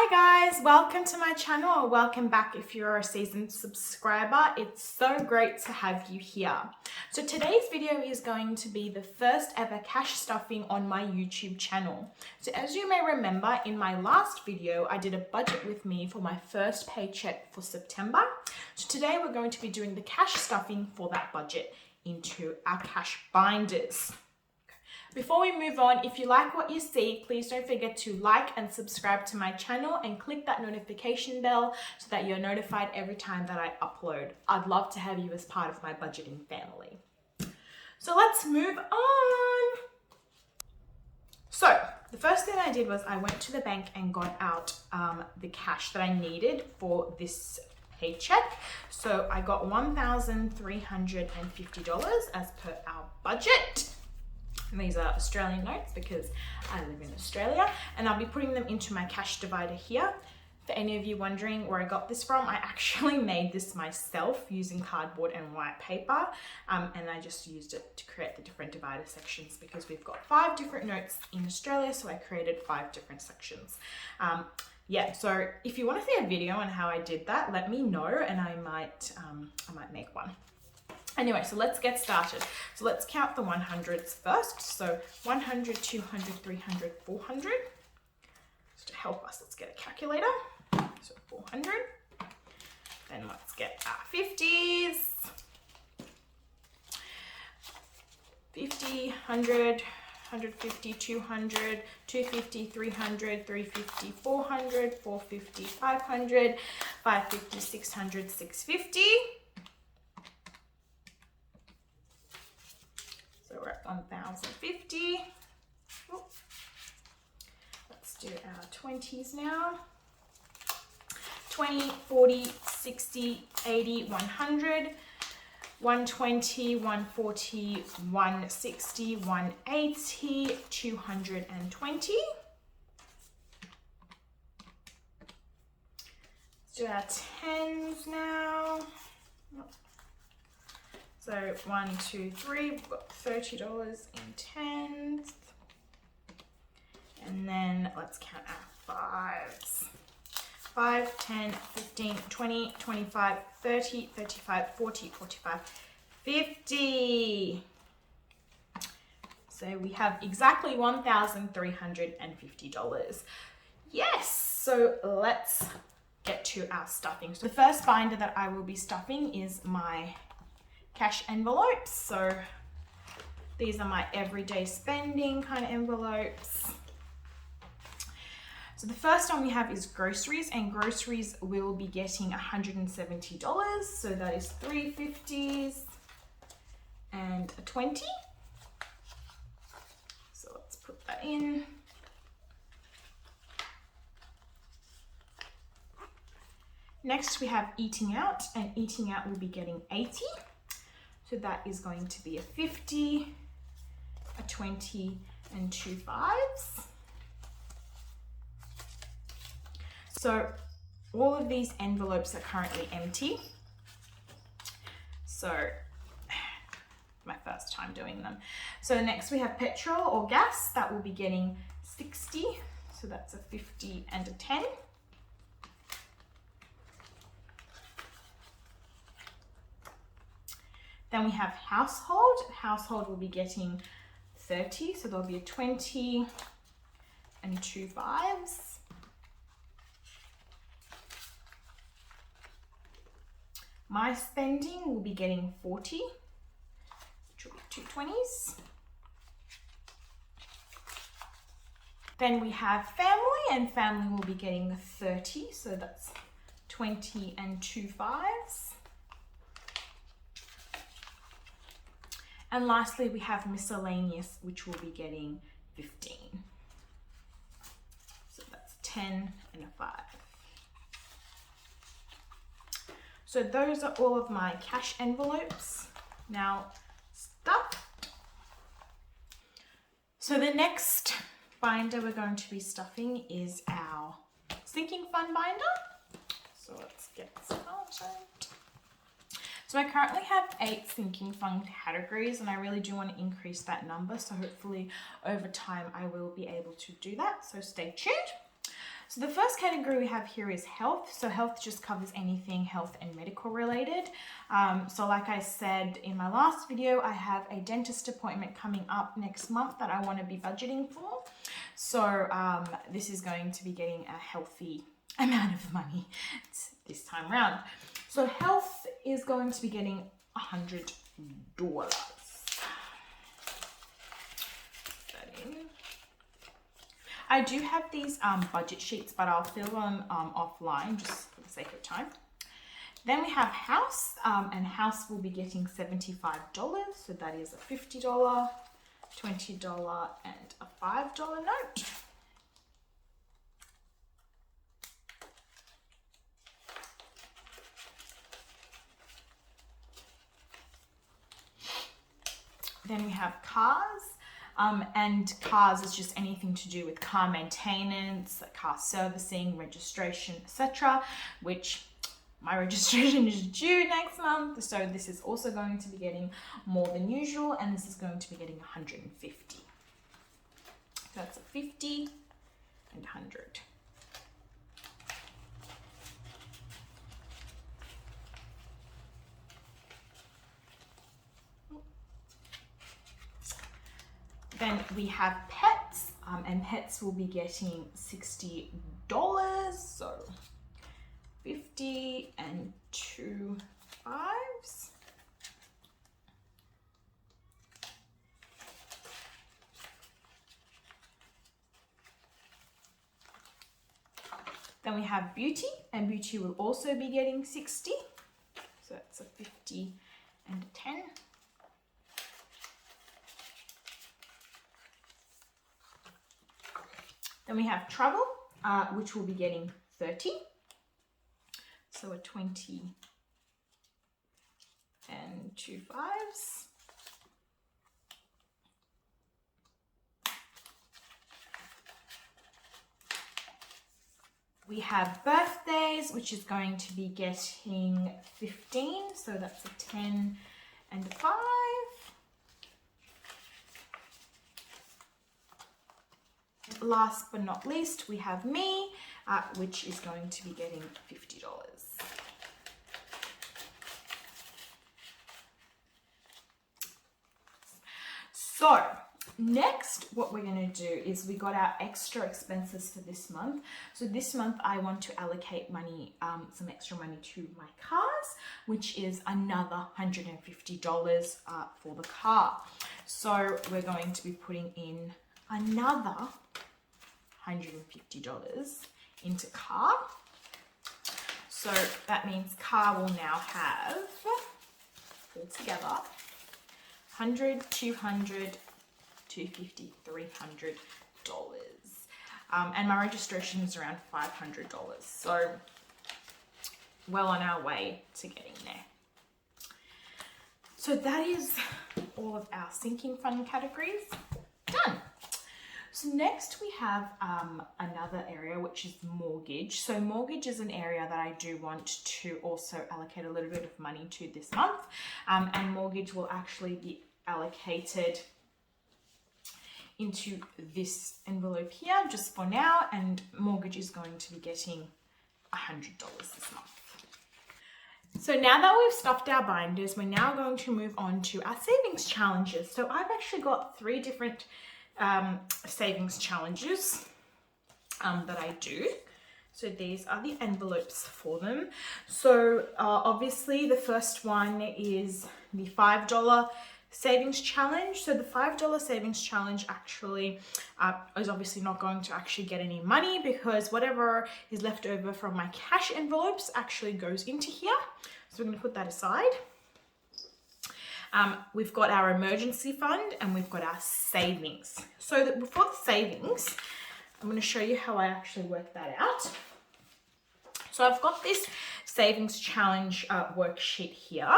Hi guys, welcome to my channel, or welcome back if you're a seasoned subscriber. It's so great to have you here. So today's video is going to be the first ever cash stuffing on my YouTube channel. So as you may remember, in my last video, I did a budget with me for my first paycheck for September. So today we're going to be doing the cash stuffing for that budget into our cash binders. Before we move on, if you like what you see, please don't forget to like and subscribe to my channel and click that notification bell so that you're notified every time that I upload. I'd love to have you as part of my budgeting family. So let's move on. So the first thing I did was I went to the bank and got out the cash that I needed for this paycheck. So I got $1,350 as per our budget. And these are Australian notes because I live in Australia, and I'll be putting them into my cash divider here. For any of you wondering where I got this from, I actually made this myself using cardboard and white paper, and I just used it to create the different divider sections because we've got 5 different notes in Australia, so I created 5 different sections. Yeah, so if you want to see a video on how I did that, let me know and I might make one. Anyway, so let's get started. So let's count the 100s first. So 100, 200, 300, 400. So to help us, let's get a calculator. So 400. Then let's get our 50s. 50, 100, 150, 200, 250, 300, 350, 400, 450, 500, 550, 600, 650. So we're at 1,050. Let's do our 20s now. 20, 40, 60, 80, 100, 120, 140, 160, 180, 220. Let's do our 10s now. So 1, 2, 3, we've got $30 in 10s. And then let's count our 5s. 5, 10, 15, 20, 25, 30, 35, 40, 45, 50. So we have exactly $1,350. Yes, so let's get to our stuffing. So the first binder that I will be stuffing is my cash envelopes. So these are my everyday spending kind of envelopes. So the first one we have is groceries, and groceries will be getting $170. So that is 3 50s and a 20. So let's put that in. Next we have eating out, and eating out will be getting 80. So that is going to be a 50, a 20, and 2 5s. So all of these envelopes are currently empty. So my first time doing them. So next we have petrol or gas, that will be getting 60. So that's a 50 and a 10. Then we have household. Household will be getting 30, so there'll be a 20 and 2 5s. My spending will be getting 40, which will be 2 20s. Then we have family, and family will be getting 30, so that's 20 and 2 5s. And lastly, we have miscellaneous, which will be getting 15. So that's 10 and a 5. So those are all of my cash envelopes now stuffed. So the next binder we're going to be stuffing is our sinking fund binder. So let's get started. So I currently have 8 sinking fund categories, and I really do want to increase that number. So hopefully over time I will be able to do that. So stay tuned. So the first category we have here is health. So health just covers anything health and medical related. So like I said in my last video, I have a dentist appointment coming up next month that I want to be budgeting for. So this is going to be getting a healthy amount of money this time around. So health is going to be getting $100. I do have these budget sheets, but I'll fill them offline just for the sake of time. Then we have house, and house will be getting $75. So that is a $50, $20, and a $5 note. Then we have cars. And cars is just anything to do with car maintenance, car servicing, registration, etc. Which my registration is due next month, so this is also going to be getting more than usual, and this is going to be getting 150. So that's a 50 and 100. Then we have pets, and pets will be getting $60, so 50 and 2 5s. Then we have beauty, and beauty will also be getting 60, so that's a 50 and a 10. Then we have travel, which will be getting 30. So a 20 and 2 5s. We have birthdays, which is going to be getting 15. So that's a 10 and a 5. Last but not least, we have me, which is going to be getting $50. So next, what we're going to do is we got our extra expenses for this month. So this month I want to allocate money, some extra money to my cars, which is another $150 for the car. So we're going to be putting in another $150 into car. So that means car will now have, altogether, $100, $200, $250, $300. And my registration is around $500. So well on our way to getting there. So that is all of our sinking fund categories done. So next we have another area, which is mortgage. So mortgage is an area that I do want to also allocate a little bit of money to this month. And mortgage will actually be allocated into this envelope here just for now. And mortgage is going to be getting $100 this month. So now that we've stuffed our binders, we're now going to move on to our savings challenges. So I've actually got 3 different savings challenges that I do. So these are the envelopes for them. So obviously the first one is the $5 savings challenge. So the $5 savings challenge actually is obviously not going to actually get any money, because whatever is left over from my cash envelopes actually goes into here. So we're going to put that aside. We've got our emergency fund and we've got our savings. So that before the savings, I'm going to show you how I actually work that out. So I've got this savings challenge worksheet here.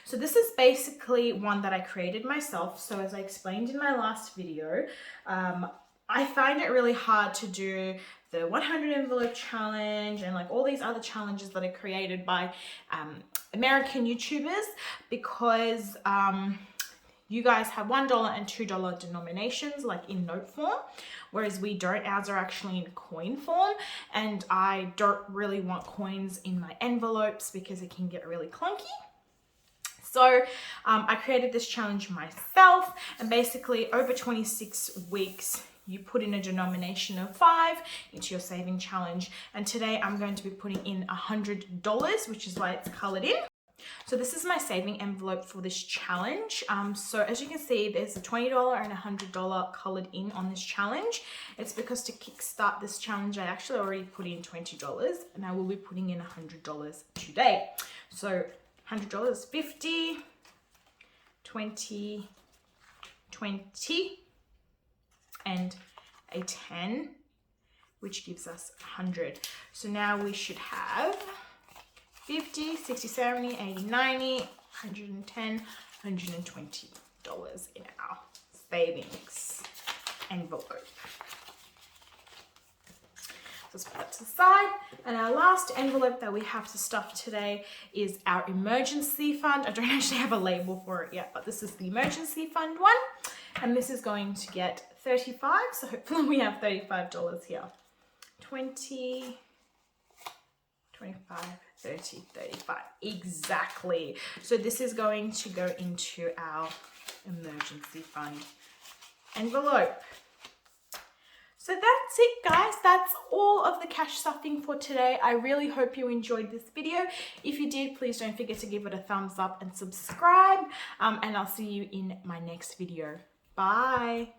So this is basically one that I created myself. So as I explained in my last video, I find it really hard to do the 100 envelope challenge and like all these other challenges that are created by American YouTubers, because You guys have $1 and $2 denominations, like in note form, whereas we don't. Ours are actually in coin form, and I don't really want coins in my envelopes because it can get really clunky. So I created this challenge myself, and basically over 26 weeks, you put in a denomination of 5 into your saving challenge. And today I'm going to be putting in $100, which is why it's colored in. So this is my saving envelope for this challenge. So as you can see, there's a $20 and $100 colored in on this challenge. It's because to kickstart this challenge, I actually already put in $20, and I will be putting in $100 today. So $100, 50, 20, 20, and a 10, which gives us 100. So now we should have 50, 60, 70, 80, 90, 110, $120 in our savings envelope. Let's put that to the side. And our last envelope that we have to stuff today is our emergency fund. I don't actually have a label for it yet, but this is the emergency fund one. And this is going to get 35. So hopefully we have $35 here. 20, 25, 30, 35. Exactly. So this is going to go into our emergency fund envelope. So that's it, guys. That's all of the cash stuffing for today. I really hope you enjoyed this video. If you did, please don't forget to give it a thumbs up and subscribe. And I'll see you in my next video. Bye.